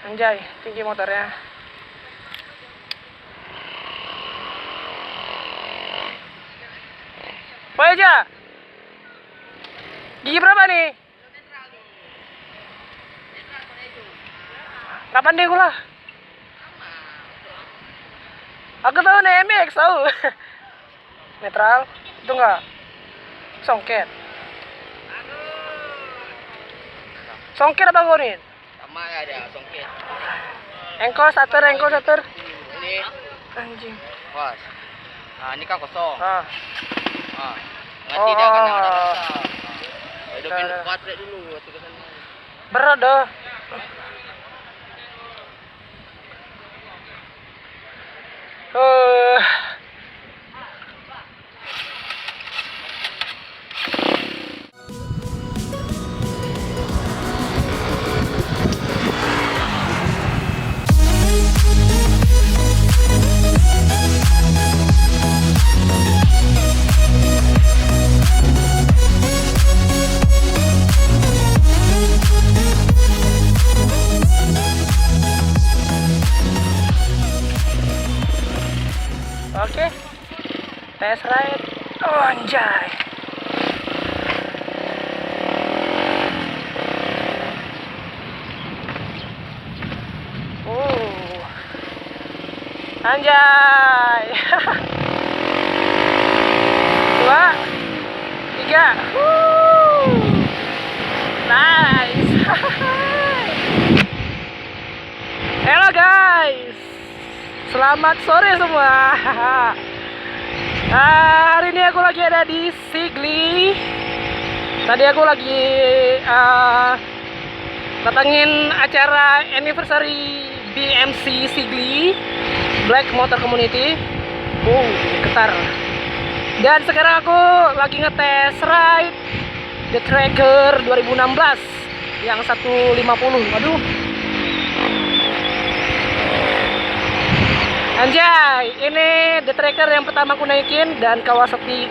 Anjay, tinggi motornya. Poin aja. Gigi berapa nih? 8 deh gula. Aku tahu nih MX tahu. Netral, itu enggak? Songket. Songket apa gorin? Sama ya ada songket. Engkol starter. Ini Anjing. was. Nah ini kan kosong. Ah. Nanti dia akan ada Oh. rasa. Udah pindah baterai dulu waktu ke sana. Berat dah. Oke, test ride. Oh anjay. Anjay. 2, 3. Nice. Halo guys. Selamat sore semua. Hari ini aku lagi ada di Sigli. Tadi aku lagi datangin acara anniversary BMC Sigli Black Motor Community. Getar. Dan sekarang aku lagi ngetes ride The Tracker 2016 yang 150. Waduh. Anjay, ini The Tracker yang pertama aku naikin dan Kawasaki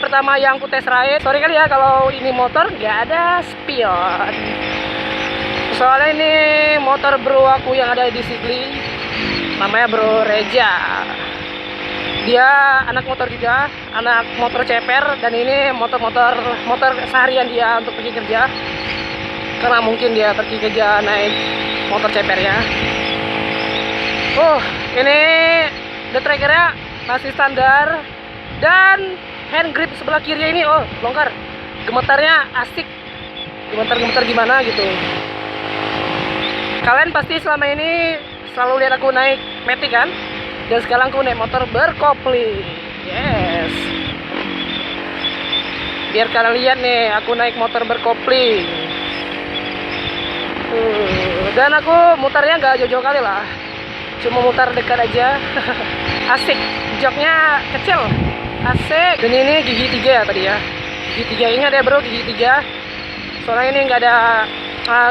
pertama yang aku test ride. Sorry kali ya kalau ini motor nggak ada spion. Soalnya ini motor bro aku yang ada di Sigli, namanya Bro Reja. Dia anak motor juga, anak motor ceper, dan ini motor seharian dia untuk pergi kerja. Karena mungkin dia pergi kerja naik motor cepernya. Ini The Tracker-nya masih standar dan hand grip sebelah kiri ini longgar. Gemetarnya asik. Gemetar gimana gitu. Kalian pasti selama ini selalu lihat aku naik Matic kan? Dan sekarang aku naik motor berkopling. Yes. Biar kalian lihat nih aku naik motor berkopling. Dan aku mutarnya nggak jauh-jauh kali lah. Cuma mutar dekat aja. Asik, joknya kecil, asik. Dan ini gigi 3 ya tadi ya. Gigi 3, ingat ya bro, gigi 3. Soalnya ini nggak ada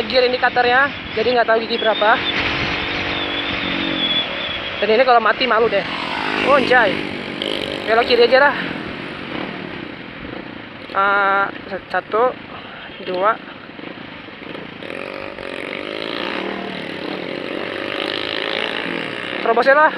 gear indikatornya, jadi nggak tahu gigi berapa. Dan ini kalau mati malu deh. Anjay, belok kiri aja lah. 1, 2. Terobosnya lah.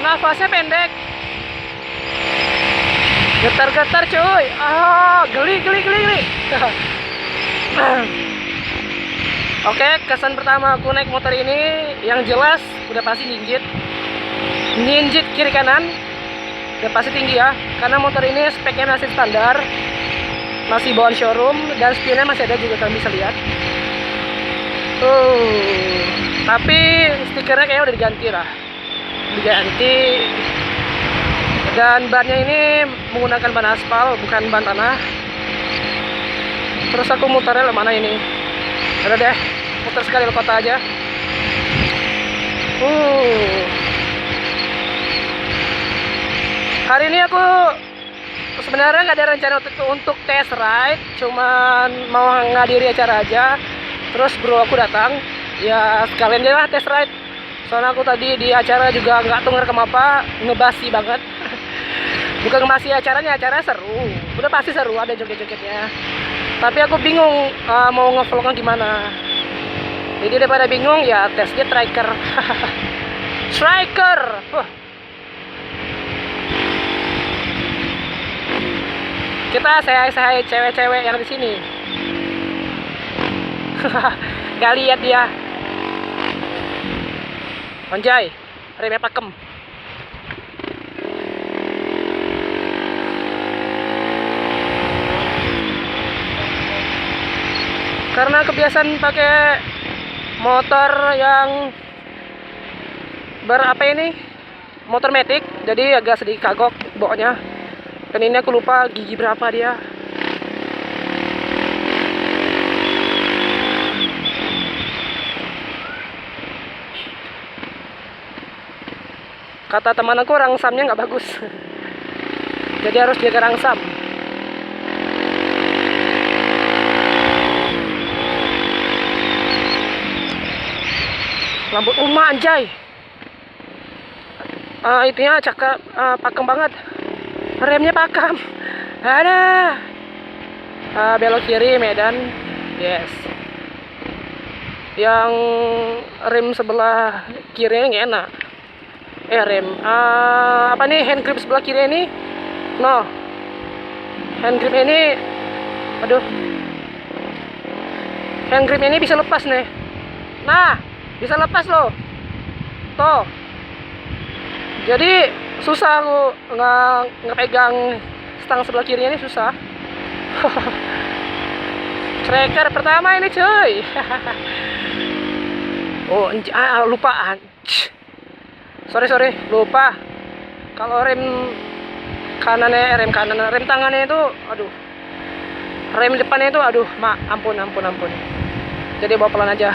Nafasnya pendek. Getar-getar cuy. Geli. Oke, kesan pertama aku naik motor ini yang jelas udah pasti ninjit kiri kanan. Udah pasti tinggi ya, karena motor ini speknya masih standar. Masih bawaan showroom dan spionnya masih ada juga, kalian bisa lihat. Tapi stikernya kayaknya udah diganti lah. Dan bannya ini menggunakan ban aspal, bukan ban tanah. Terus aku muternya mana ini? Udah deh, muter sekali ke kota aja. Hari ini aku sebenarnya nggak ada rencana untuk test ride, cuman mau ngadiri acara aja. Terus bro aku datang, ya sekalian aja lah test ride. Soalnya aku tadi di acara juga nggak tahu ngerekam apa, ngebasi banget. Bukan masih acaranya, acara seru. Udah pasti seru, ada joget-jogetnya. Tapi aku bingung mau ngevlognya gimana. Jadi daripada bingung ya tes dia striker. Striker. Kita saya cewek-cewek yang di sini. Gak lihat dia. Anjay, remnya pakem. Karena kebiasaan pakai motor yang berapa ini? Motor matic, jadi agak sedikit kagok bawanya. Dan ini aku lupa gigi berapa dia. Kata teman aku rangsamnya nggak bagus. Jadi harus jaga rangsam. Lampu anjay. Itunya cakep, pakem banget. Remnya pakem. Ada. Belok kiri Medan. Yes. Yang rem sebelah kiri nggak enak. Rem. Apa nih hand grip sebelah kiri ini? No. Hand grip ini. Aduh. Hand grip ini bisa lepas nih. Nah, bisa lepas loh. Tuh. Jadi susah aku ngepegang stang sebelah kiri ini susah. Striker pertama ini cuy. Oh, lupa. Sorry, lupa. Kalau rem tangannya itu, aduh. Rem depannya itu, aduh, ampun. Jadi bawa pelan aja.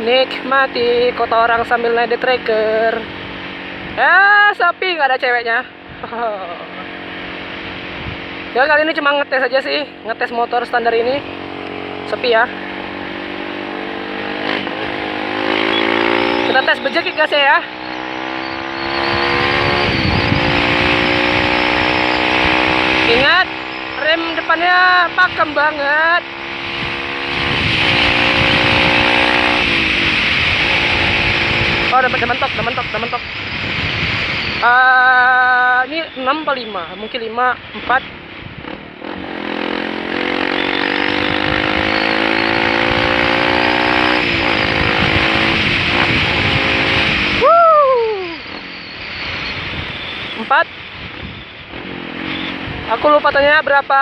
Nikmati kota orang sambil naik the tracker. Sepi nggak ada ceweknya. Ya kali ini cuma ngetes aja sih, ngetes motor standar ini. Sepi ya. Kita tes bejek gas ya. Ingat, rem depannya pakem banget. Oh, udah mentok. Ini 6 atau 5? Mungkin 5, 4. Aku lupa tanya berapa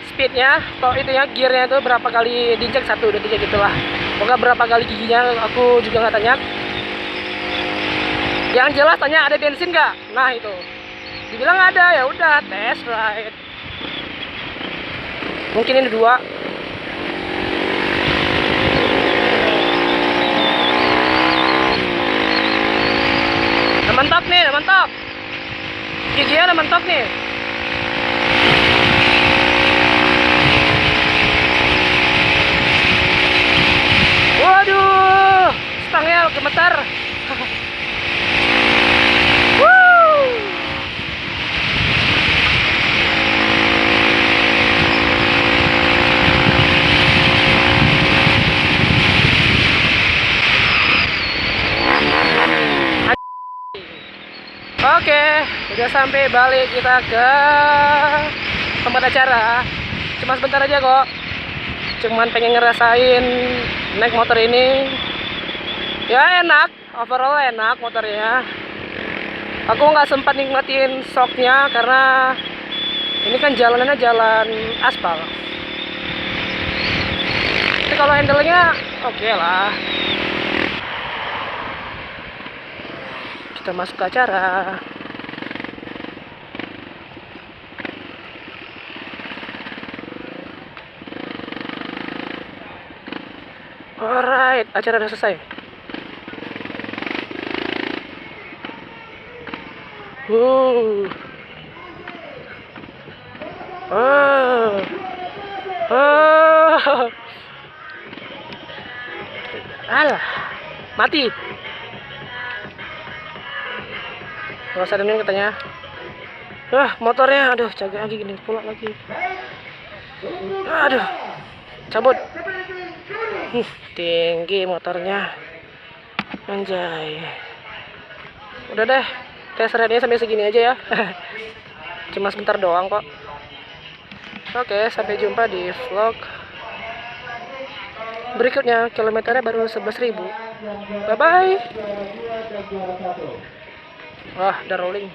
speednya, kalau itu ya gearnya itu berapa kali diinjek, 1, 2, 3 gitulah. Pokoknya berapa kali giginya aku juga nggak tanya. Yang jelas tanya ada bensin nggak? Nah itu, dibilang ada, ya udah test ride. Mungkin ini 2. Udah mentok. Giginya udah mentok nih. Waduh, stangnya gemetar. Oke, udah sampai balik kita ke tempat acara. Cuma sebentar aja kok. Cuman pengen ngerasain naik motor ini. Ya enak, overall enak motornya. Aku nggak sempat nikmatin shocknya karena ini kan jalanannya jalan aspal. Tapi kalau handle-nya oke lah. Kita masuk ke acara. Alright, acara udah selesai. Alah, mati. Gak usah demin katanya. Motornya, aduh, jaga lagi gini, pula lagi. Aduh, cabut. Tinggi motornya. Anjay. Udah deh, tes ride-nya sampai segini aja ya. Cuma sebentar doang kok. Oke, sampai jumpa di vlog berikutnya. Kilometernya baru 11.000. Bye bye. Wah, udah rolling.